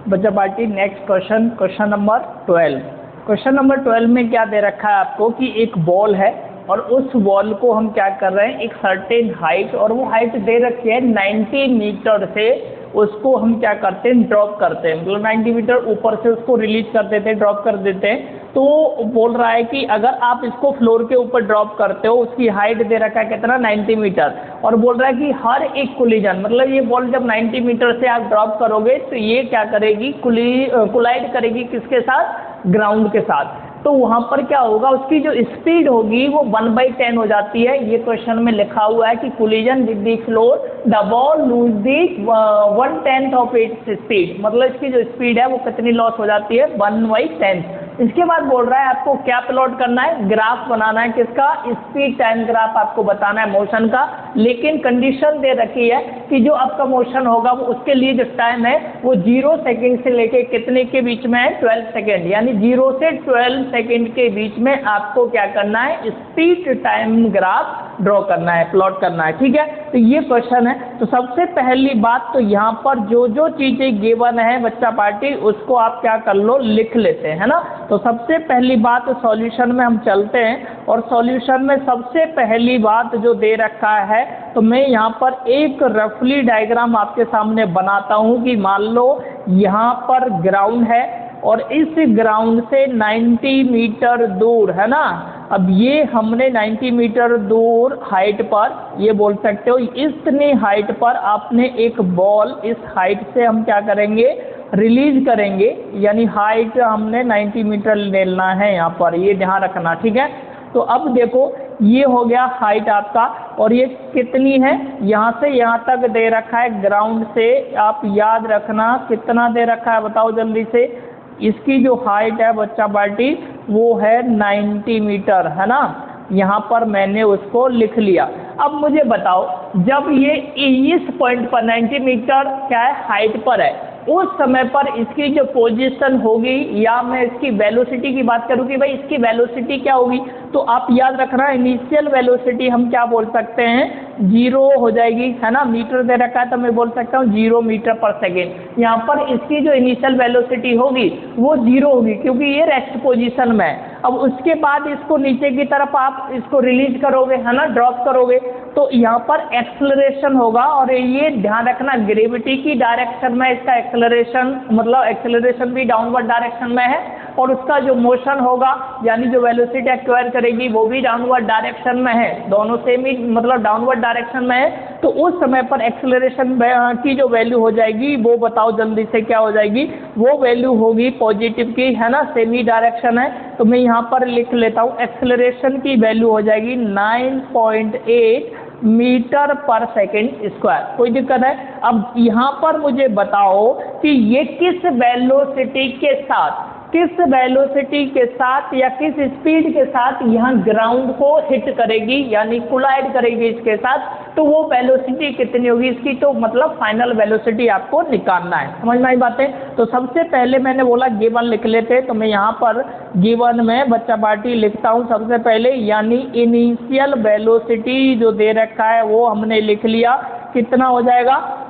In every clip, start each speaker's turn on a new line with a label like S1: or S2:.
S1: बच्चा party next question, question number 12। Question number 12 में क्या दे रखा है आपको कि एक बॉल है और उस बॉल को हम क्या कर रहे हैं, एक सर्टेन हाइट, और वो हाइट दे रखी है 90 मीटर से, उसको हम क्या करते हैं, ड्रॉप करते हैं, मतलब 90 मीटर ऊपर से उसको रिलीज कर देते हैं, ड्रॉप कर देते हैं। तो बोल रहा है कि अगर आप इसको फ्लोर के ऊपर ड्रॉप करते हो, उसकी हाइट दे रखा है कितना, 90 मीटर, और बोल रहा है कि हर एक कोलिजन, मतलब ये बॉल जब 90 मीटर से आप ड्रॉप करोगे तो ये क्या करेगी, कोलाइड करेगी किसके साथ, ग्राउंड के साथ। तो वहाँ पर क्या होगा, उसकी जो स्पीड होगी वो 1/10 हो जाती है। ये क्वेश्चन में लिखा हुआ है कि collision with the floor the ball loose the 1/10 of its speed, मतलब इसकी जो स्पीड है वो कितनी लॉस हो जाती है, 1/10। इसके बाद बोल रहा है आपको क्या प्लॉट करना है, ग्राफ बनाना है, किसका, स्पीड टाइम ग्राफ आपको बताना है मोशन का। लेकिन कंडीशन दे रखी है कि जो आपका मोशन होगा वो उसके लिए जो टाइम है वो 0 सेकेंड से लेके कितने के बीच में है, 12 सेकेंड, यानी 0 से 12 सेकेंड के बीच में आपको क्या करना है, स्पीड टाइम ग्राफ ड्रॉ करना है, प्लॉट करना है। ठीक है, तो ये क्वेश्चन है। तो सबसे पहली बात तो यहाँ पर जो जो चीजें गिवन है बच्चा पार्टी, उसको आप क्या कर लो, लिख लेते हैं, है ना। तो सबसे पहली बात सॉल्यूशन में हम चलते हैं, और सॉल्यूशन में सबसे पहली बात जो दे रखा है, तो मैं यहाँ पर एक रफली डायग्राम आपके सामने बनाता हूँ कि मान लो यहाँ पर ग्राउंड है और इस ग्राउंड से 90 मीटर दूर, है ना, अब ये हमने 90 मीटर दूर हाइट पर, ये बोल सकते हो इतनी हाइट पर आपने एक बॉल, इस हाइट से हम क्या करेंगे, रिलीज करेंगे, यानी हाइट हमने 90 मीटर लेना है यहाँ पर, ये ध्यान रखना। ठीक है, तो अब देखो ये हो गया हाइट आपका, और ये कितनी है, यहाँ से यहाँ तक दे रखा है ग्राउंड से, आप याद रखना कितना दे रखा है, बताओ जल्दी से। इसकी जो हाइट है बच्चा पार्टी वो है 90 मीटर, है ना, यहाँ पर मैंने उसको लिख लिया। अब मुझे बताओ जब ये इस पॉइंट पर 90 मीटर क्या है, हाइट पर है, उस समय पर इसकी जो पोजीशन होगी, या मैं इसकी वेलोसिटी की बात करूँ कि भाई इसकी वेलोसिटी क्या होगी, तो आप याद रखना इनिशियल वेलोसिटी हम क्या बोल सकते हैं, 0 हो जाएगी, है ना, मीटर दे रखा है तो मैं बोल सकता हूँ 0 मीटर पर सेकेंड। यहाँ पर इसकी जो इनिशियल वेलोसिटी होगी वो 0 होगी क्योंकि ये रेस्ट पोजीशन में है। अब उसके बाद इसको नीचे की तरफ आप इसको रिलीज करोगे, है ना, ड्रॉप करोगे, तो यहाँ पर एक्सेलरेशन होगा, और ये ध्यान रखना ग्रेविटी की डायरेक्शन में इसका एक्सेलरेशन, मतलब एक्सेलरेशन भी डाउनवर्ड डायरेक्शन में है, और उसका जो मोशन होगा यानी जो वेलोसिटी एक्वायर करेगी वो भी डाउनवर्ड डायरेक्शन में है, दोनों सेम ही मतलब डाउनवर्ड डायरेक्शन में है। तो उस समय पर एक्सेलरेशन की जो वैल्यू हो जाएगी वो बताओ जल्दी से क्या हो जाएगी, वो वैल्यू होगी पॉजिटिव की, है ना, सेमी डायरेक्शन है, तो मैं यहाँ पर लिख लेता हूँ एक्सेलरेशन की वैल्यू हो जाएगी 9.8 मीटर पर सेकेंड स्क्वायर। कोई दिक्कत है? अब यहाँ पर मुझे बताओ कि ये किस वेलोसिटी के साथ, किस वेलोसिटी के साथ या किस स्पीड के साथ यहाँ ग्राउंड को हिट करेगी, यानी कोलाइड करेगी इसके साथ, तो वो वेलोसिटी कितनी होगी इसकी, तो मतलब फाइनल वेलोसिटी आपको निकालना है। समझ में आई बातें? तो सबसे पहले मैंने बोला गिवन लिख लेते, तो मैं यहाँ पर गिवन में बच्चा पार्टी लिखता हूँ सबसे पहले, यानी इनिशियल वेलोसिटी जो दे रखा है वो हमने लिख लिया, कितना हो जाएगा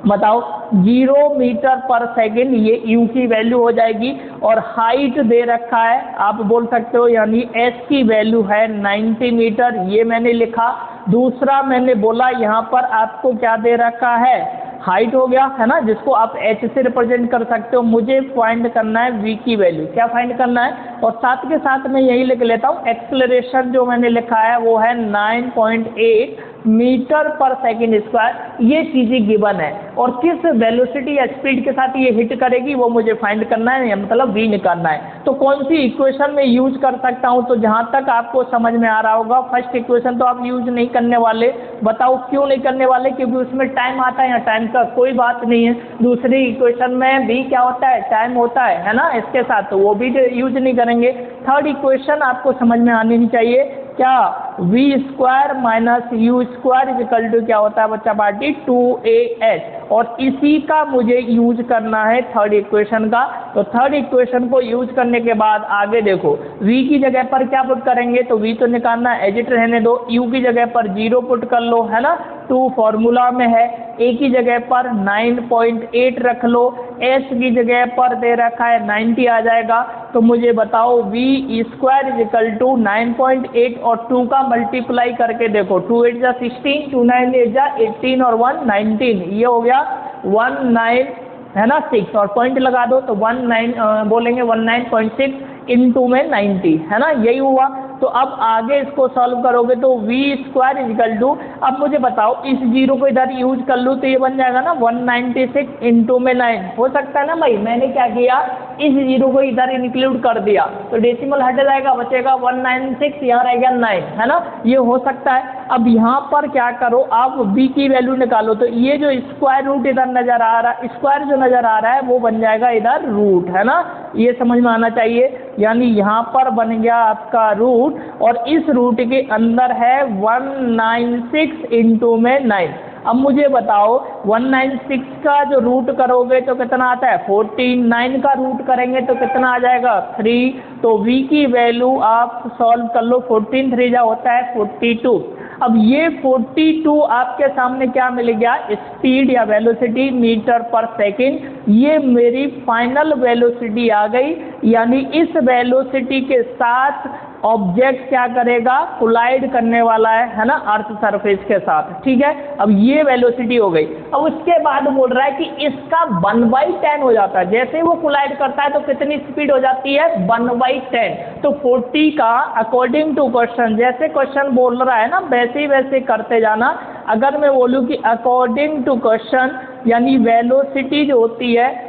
S1: बताओ, 0 मीटर पर सेकेंड, ये यू की वैल्यू हो जाएगी, और हाइट दे रखा है आप बोल सकते हो, यानी एस की वैल्यू है 90 मीटर, ये मैंने लिखा। दूसरा मैंने बोला यहाँ पर आपको क्या दे रखा है, हाइट हो गया, है ना, जिसको आप एच से रिप्रेजेंट कर सकते हो। मुझे फाइंड करना है वी की वैल्यू, क्या फाइंड करना है, और साथ के साथ मैं यही लिख लेता हूँ एक्सेलरेशन जो मैंने लिखा है वो है 9.8 मीटर पर सेकेंड स्क्वायर। ये चीज़ें गिवन है, और किस वेलोसिटी या स्पीड के साथ ये हिट करेगी वो मुझे फाइंड करना है, मतलब वी निकालना है। तो कौन सी इक्वेशन में यूज कर सकता हूँ, तो जहाँ तक आपको समझ में आ रहा होगा फर्स्ट इक्वेशन तो आप यूज नहीं करने वाले, बताओ क्यों नहीं करने वाले, क्योंकि उसमें टाइम आता है, या टाइम का कोई बात नहीं है। दूसरी इक्वेशन में भी क्या होता है, टाइम होता है ना, इसके साथ, तो वो भी यूज नहीं करेंगे। थर्ड इक्वेशन आपको समझ में आनी चाहिए, क्या v square minus u square equal to क्या होता है बच्चा पार्टी 2AH, और इसी का मुझे यूज करना है थर्ड इक्वेशन का। तो थर्ड इक्वेशन को यूज करने के बाद आगे देखो v की जगह पर क्या पुट करेंगे, तो v तो निकालना एज इट रहने दो, u की जगह पर 0 पुट कर लो, है ना, 2 फॉर्मूला में है, a की जगह पर 9.8 रख लो, s की जगह पर दे रखा है 90 आ जाएगा। तो मुझे बताओ v square is equal to 9.8 और 2 का मल्टीप्लाई करके देखो, 2 8 जा 16, 2 9 8 जा 18 और 1 19, ये हो गया 19 है ना 6, और पॉइंट लगा दो तो 19 बोलेंगे 19.6 इंटू में 90, है ना, यही हुआ। तो अब आगे इसको सॉल्व करोगे तो वी स्क्वायर इजिकल टू, अब मुझे बताओ इस जीरो को इधर यूज कर लूँ तो ये बन जाएगा ना 196 इंटू में 9, हो सकता है ना भाई, मैंने क्या किया इस जीरो को इधर इंक्लूड कर दिया तो डेसिमल हट जाएगा, बचेगा 196, यहाँ रह गया 9, है ना, ये हो सकता है। अब यहाँ पर क्या करो आप b की वैल्यू निकालो, तो ये जो स्क्वायर रूट इधर नजर आ रहा है, स्क्वायर जो नजर आ रहा है वो बन जाएगा इधर रूट, है ना, ये समझ में आना चाहिए। यानी यहाँ पर बन गया आपका रूट और इस रूट के अंदर है 196 इंटू में 9। अब मुझे बताओ 196 का जो रूट करोगे तो कितना आता है 14, 9 का रूट करेंगे तो कितना आ जाएगा 3, तो v की वैल्यू आप सॉल्व कर लो, 14 3 जा होता है 42। अब ये 42 आपके सामने क्या मिल गया, स्पीड या वेलोसिटी मीटर पर सेकंड, ये मेरी फाइनल वेलोसिटी आ गई। यानी इस वेलोसिटी के साथ ऑब्जेक्ट क्या करेगा, कोलाइड करने वाला है ना, अर्थ सरफेस के साथ, ठीक है। अब ये वेलोसिटी हो गई। अब उसके बाद बोल रहा है कि इसका 1/10 हो जाता है, जैसे वो कोलाइड करता है तो कितनी स्पीड हो जाती है 1/10। तो 40 का अकॉर्डिंग टू क्वेश्चन, जैसे क्वेश्चन बोल रहा है ना वैसे ही वैसे करते जाना। अगर मैं बोलूँ कि अकॉर्डिंग टू क्वेश्चन यानी वेलोसिटी जो होती है,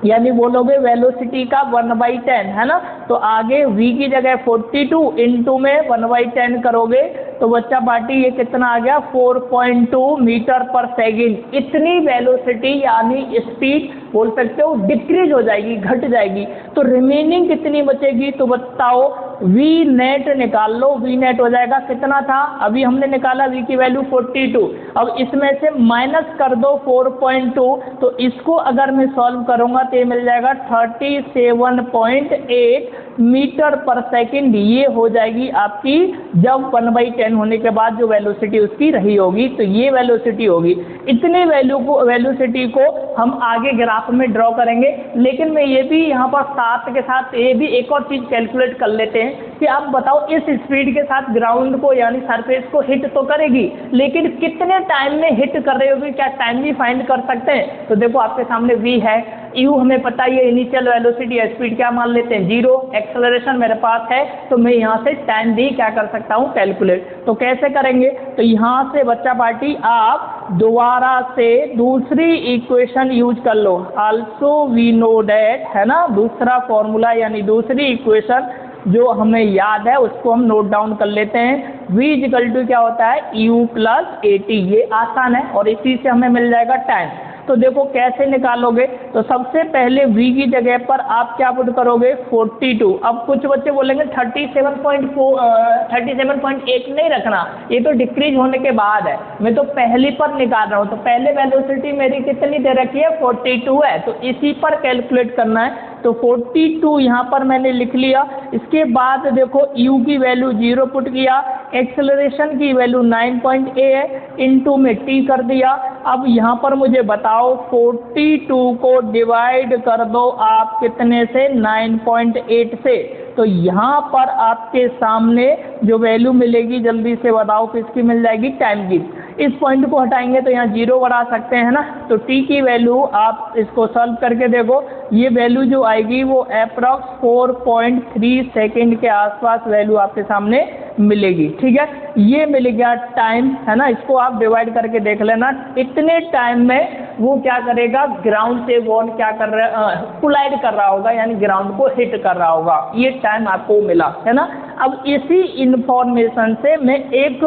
S1: यानी बोलोगे वेलोसिटी का 1/10, है ना, तो आगे v की जगह 42 इंटू में 1/10 करोगे तो बच्चा पार्टी ये कितना आ गया 4.2 मीटर पर सेकंड। इतनी वेलोसिटी यानी स्पीड बोल सकते हो डिक्रीज हो जाएगी, घट जाएगी। तो रिमेनिंग कितनी बचेगी, तो बताओ v नेट निकाल लो, v नेट हो जाएगा कितना था, अभी हमने निकाला v की वैल्यू 42, अब इसमें से माइनस कर दो 4.2, तो इसको अगर मैं सॉल्व करूंगा तो ये मिल जाएगा 37.8 मीटर पर सेकंड। ये हो जाएगी आपकी जब 1/10 होने के बाद जो वेलोसिटी उसकी रही होगी, तो ये वेलोसिटी होगी। इतने वेलोसिटी को हम आगे ग्राफ में ड्रॉ करेंगे, लेकिन मैं ये भी यहाँ पर साथ के साथ ये भी एक और चीज़ कैलकुलेट कर लेते हैं कि आप बताओ इस स्पीड के साथ ग्राउंड को यानी सरफेस को हिट तो करेगी, लेकिन कितने टाइम में हिट कर रही होगी, क्या टाइम भी फाइंड कर सकते हैं। तो देखो आपके सामने v है, u हमें पता ही है इनिशियल वेलोसिटी है, स्पीड क्या मान लेते हैं 0, एक्सेलरेशन मेरे पास है, तो मैं यहाँ से टाइम भी क्या कर सकता हूँ कैलकुलेट। तो कैसे करेंगे, तो यहाँ से बच्चा पार्टी आप दोबारा से दूसरी इक्वेशन यूज कर लो, आल्सो वी नो डैट, है ना, दूसरा फॉर्मूला यानी दूसरी इक्वेशन जो हमें याद है उसको हम नोट डाउन कर लेते हैं। v इक्वल टू क्या होता है u प्लस at, ये आसान है और इसी से हमें मिल जाएगा टाइम। तो देखो कैसे निकालोगे, तो सबसे पहले v की जगह पर आप क्या पुट करोगे 42। अब कुछ बच्चे बोलेंगे 37.8 नहीं रखना, ये तो डिक्रीज होने के बाद है, मैं तो पहली पर निकाल रहा हूँ। तो पहले वेलोसिटी मेरी कितनी दे रखी है 42 है, तो इसी पर कैलकुलेट करना है। तो 42 यहाँ पर मैंने लिख लिया। इसके बाद देखो u की वैल्यू 0 पुट किया, एक्सेलरेशन की वैल्यू 9.8 है, इंटू में t कर दिया। अब यहाँ पर मुझे बताओ 42 को डिवाइड कर दो आप कितने से 9.8 से, तो यहाँ पर आपके सामने जो वैल्यू मिलेगी जल्दी से बताओ किसकी मिल जाएगी, टाइम की। इस पॉइंट को हटाएंगे तो यहाँ 0 बढ़ा सकते हैं ना, तो t की वैल्यू आप इसको सॉल्व करके देखो, ये वैल्यू जो आएगी वो अप्रॉक्स 4.3 सेकेंड के आसपास वैल्यू आपके सामने मिलेगी, ठीक है। ये मिल गया टाइम, है ना, इसको आप डिवाइड करके देख लेना। इतने टाइम में वो क्या करेगा, ग्राउंड से बॉल क्या कर रहा है, कोलाइड कर रहा होगा, यानी ग्राउंड को हिट कर रहा होगा। ये टाइम आपको मिला, है ना। अब इसी इंफॉर्मेशन से मैं एक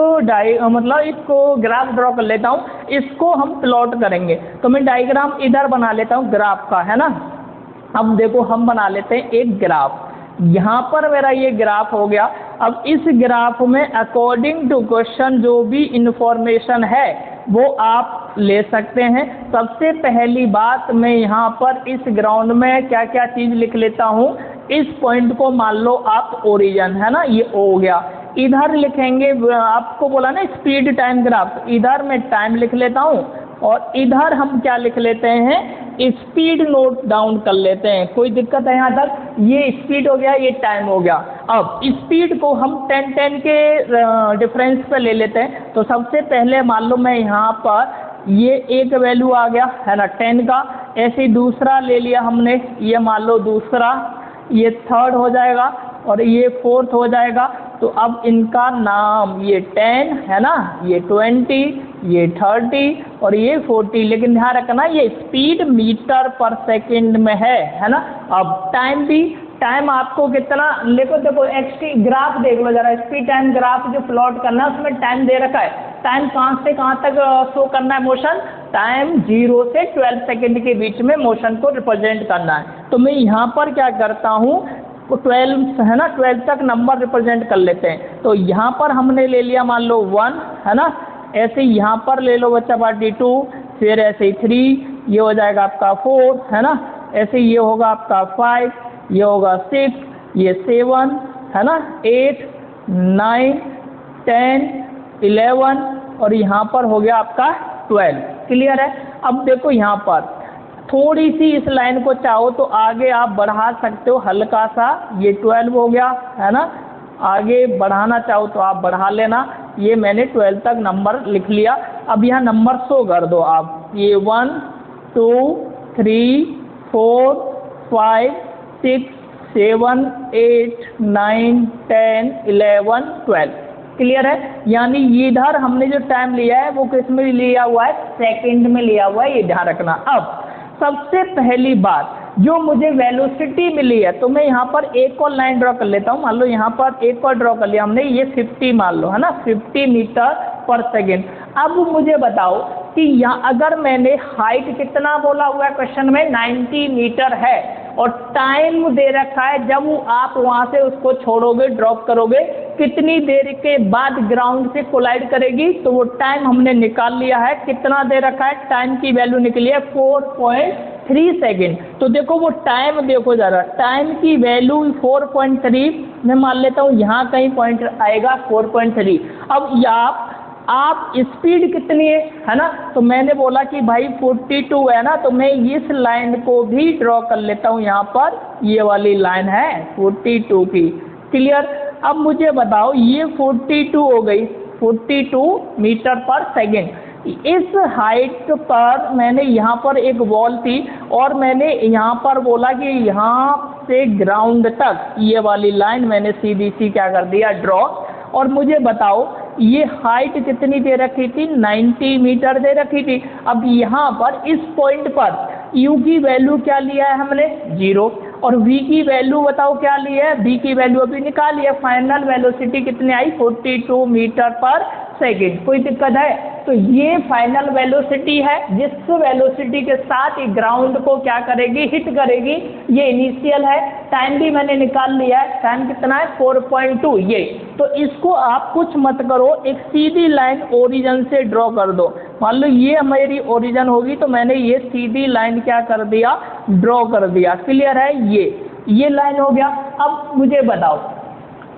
S1: ग्राफ ड्रॉ कर लेता हूँ, इसको हम प्लॉट करेंगे। तो मैं डायग्राम इधर बना लेता हूँ ग्राफ का, है ना। अब देखो हम बना लेते हैं एक ग्राफ, यहाँ पर मेरा ये ग्राफ हो गया। अब इस ग्राफ में अकॉर्डिंग टू क्वेश्चन जो भी इंफॉर्मेशन है वो आप ले सकते हैं। सबसे पहली बात मैं यहाँ पर इस ग्राउंड में क्या क्या चीज़ लिख लेता हूँ। इस पॉइंट को मान लो आप ओरिजिन है ना, ये हो गया। इधर लिखेंगे, आपको बोला ना स्पीड टाइम ग्राफ, इधर मैं टाइम लिख लेता हूँ और इधर हम क्या लिख लेते हैं, स्पीड नोट डाउन कर लेते हैं। कोई दिक्कत है यहाँ तक? ये स्पीड हो गया, ये टाइम हो गया। अब स्पीड को हम 10-10 के डिफरेंस पे ले लेते हैं। तो सबसे पहले मान लो मैं यहाँ पर ये एक वैल्यू आ गया है ना 10 का, ऐसे दूसरा ले लिया हमने, ये मान लो दूसरा, ये थर्ड हो जाएगा और ये फोर्थ हो जाएगा। तो अब इनका नाम, ये 10 है ना, ये 20, ये 30 और ये 40। लेकिन ध्यान रखना ये स्पीड मीटर पर सेकंड में है ना। अब टाइम भी, टाइम आपको कितना देखो, देखो एक्सटी ग्राफ देख लो जरा, स्पीड टाइम ग्राफ जो प्लॉट करना है उसमें टाइम दे रखा है। टाइम कहाँ से कहाँ तक शो करना है मोशन, टाइम 0 से 12 सेकेंड के बीच में मोशन को रिप्रेजेंट करना है। तो मैं यहाँ पर क्या करता हूँ, 12 है ना, 12 तक नंबर रिप्रेजेंट कर लेते हैं। तो यहाँ पर हमने ले लिया मान लो 1 है ना, ऐसे यहाँ पर ले लो बच्चा पार्टी 2, फिर ऐसे 3, ये हो जाएगा आपका 4 है ना, ऐसे ये होगा आपका 5, ये होगा 6, ये 7 है ना, 8, 9, 10, 11 और यहाँ पर हो गया आपका 12। क्लियर है? अब देखो यहाँ पर थोड़ी सी इस लाइन को चाहो तो आगे आप बढ़ा सकते हो हल्का सा, ये 12 हो गया है ना, आगे बढ़ाना चाहो तो आप बढ़ा लेना। ये मैंने 12 तक नंबर लिख लिया। अब यहाँ नंबर शो कर दो आप, ये 1 2 3 4 5 6 7 8 9 10 11 12। क्लियर है? यानी ये इधर हमने जो टाइम लिया है वो किस में लिया हुआ है, सेकंड में लिया हुआ है, ये ध्यान रखना। अब सबसे पहली बात, जो मुझे वेलोसिटी मिली है, तो मैं यहाँ पर एक और लाइन ड्रॉ कर लेता हूँ। मान लो यहाँ पर एक और ड्रॉ कर लिया हमने, ये 50 मान लो है ना, 50 मीटर पर सेकेंड। अब मुझे बताओ कि यहाँ अगर मैंने हाइट कितना बोला हुआ है क्वेश्चन में, 90 मीटर है और टाइम दे रखा है जब आप वहाँ से उसको छोड़ोगे, ड्रॉप करोगे, कितनी देर के बाद ग्राउंड से कोलाइड करेगी, तो वो टाइम हमने निकाल लिया है। कितना दे रखा है, टाइम की वैल्यू निकली है 4.3 सेकेंड। तो देखो वो टाइम देखो ज़रा, टाइम की वैल्यू 4.3, मैं मान लेता हूँ यहाँ कहीं पॉइंट आएगा 4.3। अब आप स्पीड कितनी है ना, तो मैंने बोला कि भाई 42 है ना, तो मैं इस लाइन को भी ड्रॉ कर लेता हूँ। यहाँ पर ये वाली लाइन है 42 की। क्लियर? अब मुझे बताओ ये 42 हो गई, 42 मीटर पर सेकेंड। इस हाइट पर मैंने यहाँ पर एक वॉल थी और मैंने यहाँ पर बोला कि यहाँ से ग्राउंड तक ये वाली लाइन मैंने सीधी सी क्या कर दिया, ड्रॉ। और मुझे बताओ ये हाइट कितनी दे रखी थी, 90 मीटर दे रखी थी। अब यहाँ पर इस पॉइंट पर u की वैल्यू क्या लिया है हमने, 0, और v की वैल्यू बताओ क्या ली है, v की वैल्यू अभी निकाली है। फाइनल वेलोसिटी कितनी आई, 42 मीटर पर सेकेंड। कोई दिक्कत है? तो ये फाइनल वेलोसिटी है, जिस वेलोसिटी के साथ ये ग्राउंड को क्या करेगी, हिट करेगी। ये इनिशियल है, टाइम भी मैंने निकाल लिया है, टाइम कितना है 4.2 ये। तो इसको आप कुछ मत करो, एक सीधी लाइन ओरिजिन से ड्रॉ कर दो। मान लो ये हमारी ओरिजिन होगी, तो मैंने ये सीधी लाइन क्या कर दिया, ड्रॉ कर दिया। क्लियर है? ये लाइन हो गया। अब मुझे बताओ,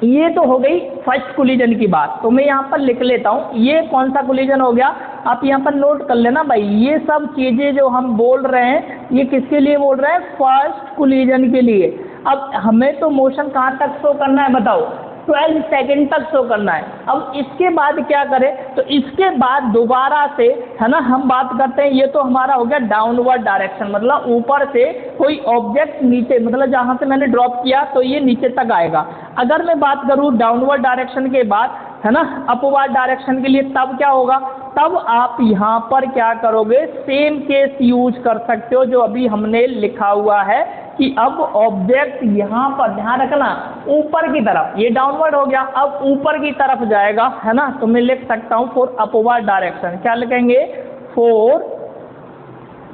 S1: ये तो हो गई फर्स्ट कोलिजन की बात, तो मैं यहाँ पर लिख लेता हूँ ये कौन सा कोलिजन हो गया। आप यहाँ पर नोट कर लेना भाई, ये सब चीज़ें जो हम बोल रहे हैं ये किसके लिए बोल रहे हैं, फर्स्ट कोलिजन के लिए। अब हमें तो मोशन कहाँ तक शो करना है बताओ, 12 सेकेंड तक शो करना है। अब इसके बाद क्या करें, तो इसके बाद दोबारा से है ना हम बात करते हैं, ये तो हमारा हो गया डाउनवर्ड डायरेक्शन, मतलब ऊपर से कोई ऑब्जेक्ट नीचे, मतलब जहाँ से मैंने ड्रॉप किया तो ये नीचे तक आएगा। अगर मैं बात करूँ डाउनवर्ड डायरेक्शन के बाद है ना अपवर्ड डायरेक्शन के लिए, तब क्या होगा, तब आप यहाँ पर क्या करोगे, सेम केस यूज कर सकते हो जो अभी हमने लिखा हुआ है कि अब ऑब्जेक्ट यहाँ पर ध्यान रखना ऊपर की तरफ, ये डाउनवर्ड हो गया, अब ऊपर की तरफ जाएगा है ना। तो मैं लिख सकता हूँ फॉर अपवर्ड डायरेक्शन, क्या लिखेंगे, फॉर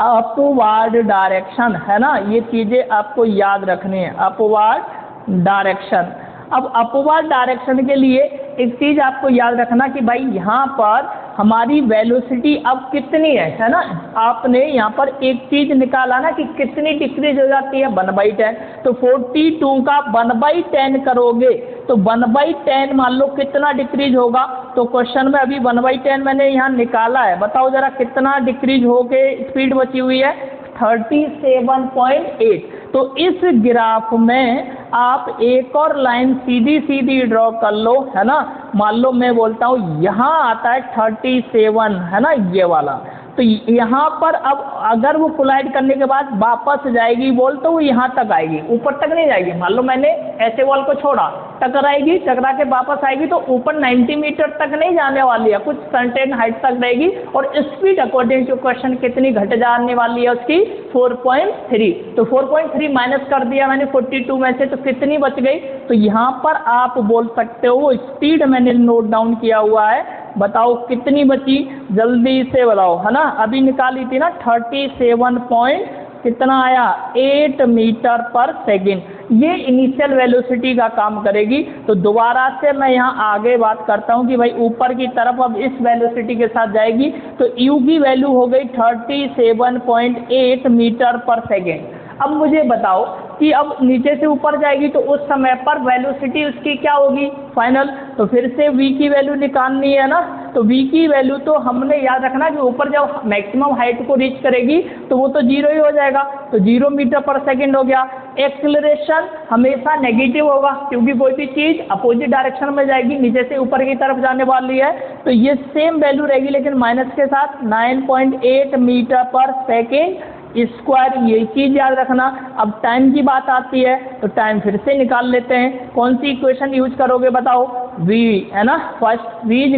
S1: अपवर्ड डायरेक्शन है ना। ये चीज़ें आपको याद रखनी है, अपवर्ड डायरेक्शन। अब अपवर्ड डायरेक्शन के लिए एक चीज़ आपको याद रखना कि भाई यहाँ पर हमारी वेलोसिटी अब कितनी है ना। आपने यहाँ पर एक चीज़ निकाला ना कि कितनी डिक्रीज हो जाती है 1/10, तो 42 का 1/10 करोगे तो 1/10 मान लो कितना डिक्रीज होगा। तो क्वेश्चन में अभी 1/10 मैंने यहाँ निकाला है, बताओ जरा कितना डिक्रीज होके स्पीड बची हुई है 37.8। तो इस ग्राफ में आप एक और लाइन सीधी सीधी ड्रॉ कर लो, है ना। मान लो मैं बोलता हूँ यहाँ आता है 37, है ना, ये वाला। तो यहाँ पर अब अगर वो कोलाइड करने के बाद वापस जाएगी बॉल तो वो यहाँ तक आएगी, ऊपर तक नहीं जाएगी। मान लो मैंने ऐसे बॉल को छोड़ा, टकराएगी, टकरा के वापस आएगी तो ऊपर 90 मीटर तक नहीं जाने वाली है, कुछ सर्टेन हाइट तक रहेगी। और स्पीड अकॉर्डिंग टू क्वेश्चन कितनी घट जाने वाली है उसकी 4.3। तो 4.3 माइनस कर दिया मैंने 42 में से, तो कितनी बच गई। तो यहाँ पर आप बोल सकते हो, स्पीड मैंने नोट डाउन किया हुआ है, बताओ कितनी बची, जल्दी से बताओ, है ना। अभी निकाली थी ना 37 पॉइंट कितना आया 8 मीटर पर सेकेंड। ये इनिशियल वेलोसिटी का काम करेगी। तो दोबारा से मैं यहाँ आगे बात करता हूँ कि भाई ऊपर की तरफ अब इस वेलोसिटी के साथ जाएगी तो u की वैल्यू हो गई 37.8 मीटर पर सेकेंड। अब मुझे बताओ कि अब नीचे से ऊपर जाएगी तो उस समय पर वेलोसिटी उसकी क्या होगी फाइनल। तो फिर से v की वैल्यू निकालनी है ना। तो v की वैल्यू तो हमने याद रखना कि ऊपर जब मैक्सिमम हाइट को रीच करेगी तो वो तो 0 ही हो जाएगा, तो 0 मीटर पर सेकेंड हो गया। एक्सेलरेशन हमेशा नेगेटिव होगा क्योंकि कोई भी चीज़ अपोजिट डायरेक्शन में जाएगी, नीचे से ऊपर की तरफ जाने वाली है, तो ये सेम वैल्यू रहेगी लेकिन माइनस के साथ 9.8 मीटर पर सेकेंड स्क्वायर, ये चीज़ याद रखना। अब टाइम की बात आती है तो टाइम फिर से निकाल लेते हैं। कौन सी इक्वेशन यूज करोगे बताओ, v, है ना। First v =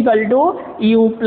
S1: u +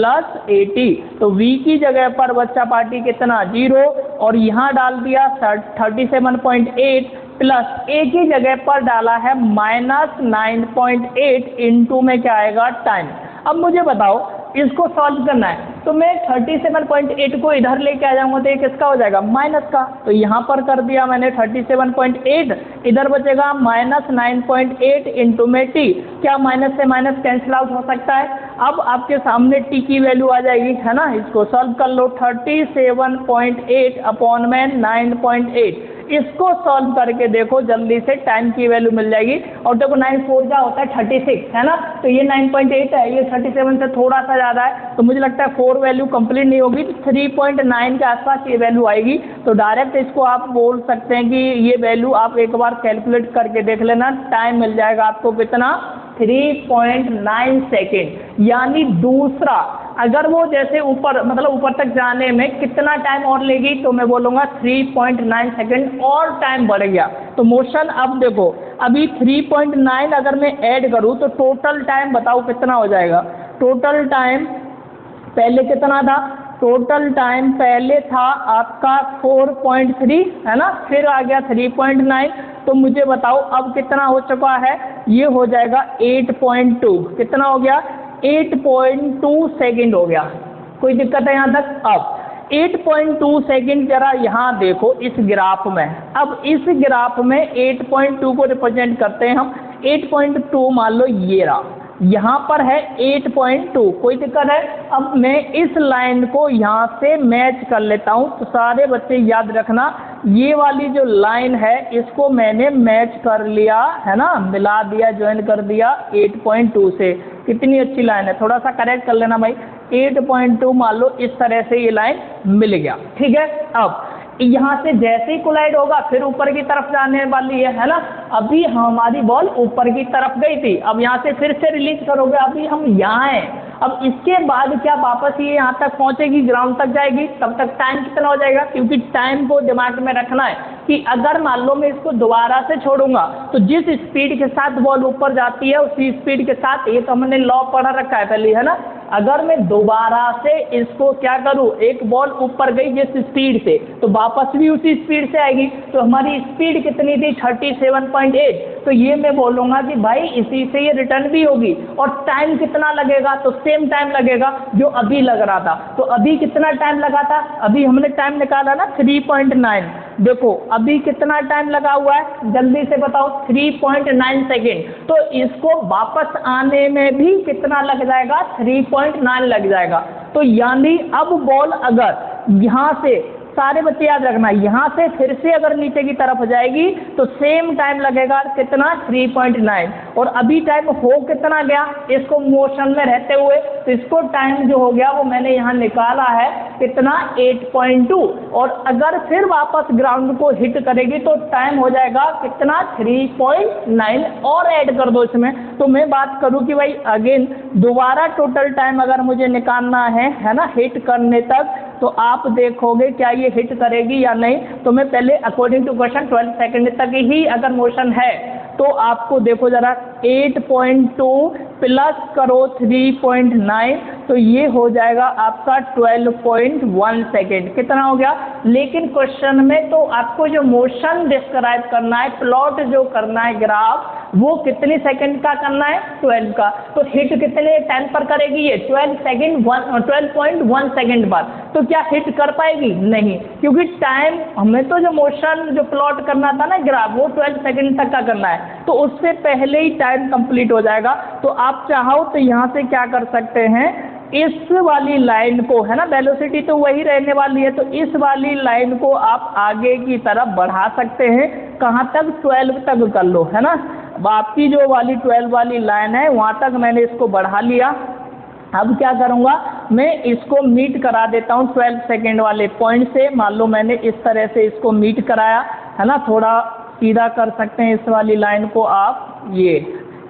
S1: at। तो v की जगह पर बच्चा पार्टी कितना 0 और यहाँ डाल दिया 37.8 प्लस a की जगह पर डाला है -9.8 इंटू में क्या आएगा टाइम। अब मुझे बताओ इसको सॉल्व करना है तो मैं 37.8 को इधर लेके आ जाऊंगा तो ये किसका हो जाएगा माइनस का। तो यहाँ पर कर दिया मैंने 37.8, इधर बचेगा -9.8 इंटू में t। क्या माइनस से माइनस कैंसिल आउट हो सकता है। अब आपके सामने t की वैल्यू आ जाएगी, है ना। इसको सॉल्व कर लो 37.8 अपॉन में 9.8। इसको सॉल्व करके देखो जल्दी से, टाइम की वैल्यू मिल जाएगी। और देखो 9 4 क्या होता है 36, है ना। तो ये 9.8 है, ये 37 से थोड़ा सा ज़्यादा है, तो मुझे लगता है 4 वैल्यू कंप्लीट नहीं होगी, तो 3.9 के आसपास ये वैल्यू आएगी। तो डायरेक्ट इसको आप बोल सकते हैं कि ये वैल्यू आप एक बार कैलकुलेट करके देख लेना, टाइम मिल जाएगा आपको कितना 3.9 सेकेंड। यानी दूसरा अगर वो जैसे ऊपर मतलब ऊपर तक जाने में कितना टाइम और लेगी तो मैं बोलूँगा 3.9 सेकेंड और टाइम बढ़ गया। तो मोशन अब देखो अभी 3.9 अगर मैं ऐड करूँ तो टोटल टाइम बताओ कितना हो जाएगा। टोटल टाइम पहले कितना था, टोटल टाइम पहले था आपका 4.3, है ना, फिर आ गया 3.9। तो मुझे बताओ अब कितना हो चुका है, ये हो जाएगा 8.2। कितना हो गया 8.2 सेकेंड हो गया। कोई दिक्कत है यहाँ तक। अब 8.2 सेकेंड जरा यहाँ देखो इस ग्राफ में। अब इस ग्राफ में 8.2 को रिप्रेजेंट करते हैं हम। 8.2 मान लो ये रहा, यहाँ पर है 8.2, कोई दिक्कत है। अब मैं इस लाइन को यहाँ से मैच कर लेता हूँ। तो सारे बच्चे याद रखना ये वाली जो लाइन है इसको मैंने मैच कर लिया, है ना, मिला दिया, ज्वाइन कर दिया 8.2 से। कितनी अच्छी लाइन है, थोड़ा सा करेक्ट कर लेना भाई। 8.2 मान लो इस तरह से ये लाइन मिल गया, ठीक है। अब यहाँ से जैसे ही कोलाइड होगा फिर ऊपर की तरफ जाने वाली है ना। अभी हमारी बॉल ऊपर की तरफ गई थी, अब यहाँ से फिर से रिलीज करोगे, अभी हम यहाँ हैं। अब इसके बाद क्या वापस ये यहाँ तक पहुँचेगी, ग्राउंड तक जाएगी, तब तक टाइम कितना हो जाएगा। क्योंकि टाइम को दिमाग में रखना है कि अगर मान लो मैं इसको दोबारा से छोड़ूंगा तो जिस स्पीड के साथ बॉल ऊपर जाती है उसी स्पीड के साथ, ये तो हमने लॉ पढ़ा रखा है पहले, है ना। अगर मैं दोबारा से इसको क्या करूं, एक बॉल ऊपर गई जिस स्पीड से तो वापस भी उसी स्पीड से आएगी। तो हमारी स्पीड कितनी थी 37.8। तो ये मैं बोलूँगा कि भाई इसी से ये रिटर्न भी होगी। और टाइम कितना लगेगा, तो सेम टाइम लगेगा जो अभी लग रहा था। तो अभी कितना टाइम लगा था, अभी हमने टाइम निकाला ना 3.9 देखो अभी कितना टाइम लगा हुआ है, जल्दी से बताओ, 3.9 सेकेंड। तो इसको वापस आने में भी कितना लग जाएगा, 3.9 लग जाएगा। तो यानी अब बॉल अगर यहाँ से, सारे बच्चे याद रखना, यहाँ से फिर से अगर नीचे की तरफ जाएगी तो सेम टाइम लगेगा कितना, 3.9। और अभी टाइम हो कितना गया, इसको मोशन में रहते हुए, तो इसको टाइम जो हो गया वो मैंने यहाँ निकाला है कितना, 8.2। और अगर फिर वापस ग्राउंड को हिट करेगी तो टाइम हो जाएगा कितना, 3.9 और ऐड कर दो इसमें। तो मैं बात करूँ कि भाई अगेन दोबारा टोटल टाइम अगर मुझे निकालना है ना, हिट करने तक, तो आप देखोगे क्या ये हिट करेगी या नहीं। तो मैं पहले अकॉर्डिंग टू क्वेश्चन 12 सेकंड तक ही अगर मोशन है तो आपको देखो जरा, 8.2 प्लस करो 3.9, तो ये हो जाएगा आपका 12.1 सेकेंड। कितना हो गया, लेकिन क्वेश्चन में तो आपको जो मोशन डिस्क्राइब करना है, प्लॉट जो करना है ग्राफ, वो कितने सेकंड का करना है, 12 का। तो हिट कितने टाइम पर करेगी ये, 12.1 सेकंड बाद। तो क्या हिट कर पाएगी, नहीं, क्योंकि टाइम हमें तो जो मोशन जो प्लॉट करना था ना ग्राफ, वो 12 सेकंड तक का करना है, तो उससे पहले ही टाइम कंप्लीट हो जाएगा। तो आप चाहो तो यहाँ से क्या कर सकते हैं, इस वाली लाइन को, है ना, वेलोसिटी तो वही रहने वाली है, तो इस वाली लाइन को आप आगे की तरफ बढ़ा सकते हैं। कहाँ तक, 12 तक कर लो, है ना। आपकी जो वाली 12 वाली लाइन है वहाँ तक मैंने इसको बढ़ा लिया। अब क्या करूँगा, मैं इसको मीट करा देता हूँ 12 सेकेंड वाले पॉइंट से। मान लो मैंने इस तरह से इसको मीट कराया, है ना, थोड़ा सीधा कर सकते हैं इस वाली लाइन को आप, ये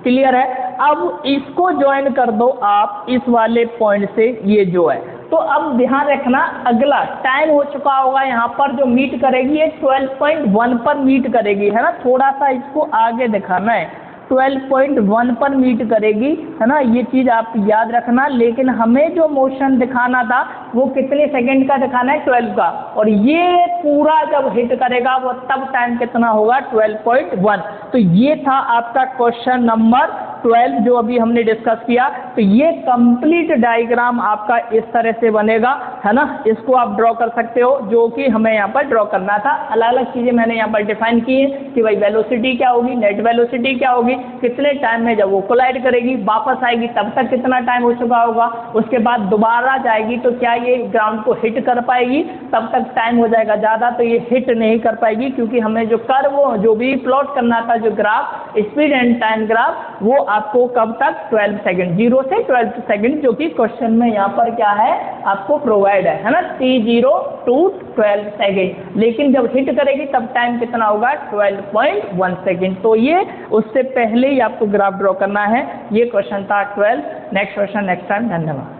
S1: क्लियर है। अब इसको ज्वाइन कर दो आप इस वाले पॉइंट से, ये जो है। तो अब ध्यान रखना, अगला टाइम हो चुका होगा यहाँ पर, जो मीट करेगी ये 12.1 पर मीट करेगी, है ना। थोड़ा सा इसको आगे दिखाना है, 12.1 पर मीट करेगी, है ना, ये चीज़ आप याद रखना। लेकिन हमें जो मोशन दिखाना था वो कितने सेकंड का दिखाना है, 12 का। और ये पूरा जब हिट करेगा वो तब टाइम कितना होगा, 12.1। तो ये था आपका क्वेश्चन नंबर 12 जो अभी हमने डिस्कस किया। तो ये कंप्लीट डायग्राम आपका इस तरह से बनेगा, है ना। इसको आप ड्रॉ कर सकते हो, जो कि हमें यहाँ पर ड्रॉ करना था। अलग अलग चीज़ें मैंने यहाँ पर डिफाइन की है कि भाई वेलोसिटी क्या होगी, नेट वेलोसिटी क्या होगी, कितने टाइम में जब वो कोलाइड करेगी वापस आएगी तब तक कितना टाइम हो चुका होगा, उसके बाद दोबारा जाएगी तो क्या ये ग्राउंड को हिट कर पाएगी, तब तक टाइम हो जाएगा ज़्यादा, तो ये हिट नहीं कर पाएगी। क्योंकि हमें जो कर्व जो भी प्लॉट करना था, जो graph, speed and time graph, वो आपको कब तक, 12 सेकंड, 0 से 12 सेकंड, जो कि क्वेश्चन में यहाँ पर क्या है आपको प्रोवाइड है ना, T0 to 12 सेकंड। लेकिन जब हिट करेगी तब टाइम कितना होगा, 12.1 सेकंड। तो ये उससे पहले ही आपको ग्राफ ड्रॉ करना है। ये क्वेश्चन था 12। Next question next time. धन्यवाद।